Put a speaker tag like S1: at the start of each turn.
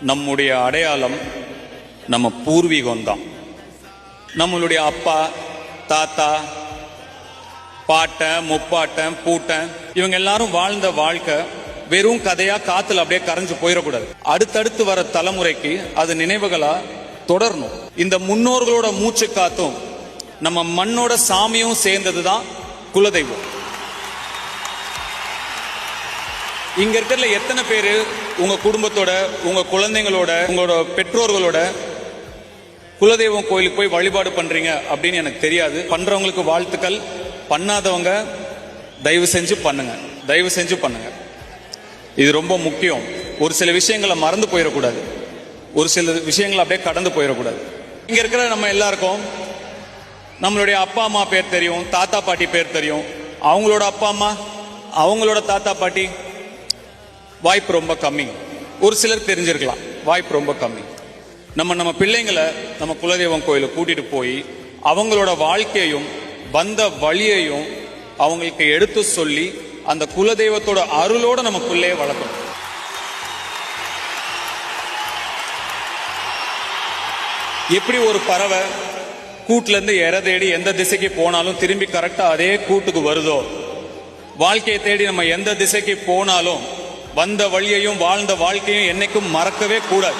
S1: நம்முடைய அடையாளம் நம்ம பூர்வீகம் தான். நம்மளுடைய அப்பா, தாத்தா, பாட்டன், முப்பாட்டன், பூட்டன் இவங்க எல்லாரும் வாழ்ந்த வாழ்க்கை வெறும் கதையா காத்துல அப்படியே கரைஞ்சு போயிடக்கூடாது. அடுத்தடுத்து வர தலைமுறைக்கு அது நினைவுகளா தொடரணும். இந்த முன்னோர்களோட மூச்சு காத்தும் நம்ம மண்ணோட சாமியும் சேர்ந்ததுதான் குலதெய்வம். இங்க இருக்கிறதுல எத்தனை பேரு உங்க குடும்பத்தோட, உங்க குழந்தைங்களோட, உங்களோட பெற்றோர்களோட குலதெய்வம் கோயிலுக்கு போய் வழிபாடு பண்றீங்க அப்படின்னு எனக்கு தெரியாது. பண்றவங்களுக்கு வாழ்த்துக்கள். பண்ணாதவங்க தயவு செஞ்சு பண்ணுங்க, தயவு செஞ்சு பண்ணுங்க. இது ரொம்ப முக்கியம். ஒரு சில விஷயங்களை மறந்து போயிடக்கூடாது, ஒரு சில விஷயங்களை அப்படியே கடந்து போயிடக்கூடாது. இங்க இருக்கிற நம்ம எல்லாருக்கும் நம்மளுடைய அப்பா அம்மா பேர் தெரியும், தாத்தா பாட்டி பேர் தெரியும். அவங்களோட அப்பா அம்மா, அவங்களோட தாத்தா பாட்டி வாய்ப்பு ரொம்ப கம்மி. ஒரு சிலர் தெரிஞ்சிருக்கலாம், வாய்ப்பு ரொம்ப கம்மி. நம்ம பிள்ளைங்களை நம்ம குலதெய்வம் கோயிலுக்கு கூட்டிட்டு போய் அவங்களோட வாழ்க்கையையும் வந்த வழியையும் அவங்களுக்கு எடுத்து சொல்லி அந்த குலதெய்வத்தோட அருளோட நம்ம பிள்ளைய வளர்க்கணும். எப்படி ஒரு பறவை கூட்டுல இருந்து இறை தேடி எந்த திசைக்கு போனாலும் திரும்பி கரெக்டா அதே கூட்டுக்கு வருதோ, வாழ்க்கையை தேடி நம்ம எந்த திசைக்கு போனாலும் வந்த வழியையும் வாழ்ந்த வாழ்க்கையும் என்னைக்கும் மறக்கவே கூடாது.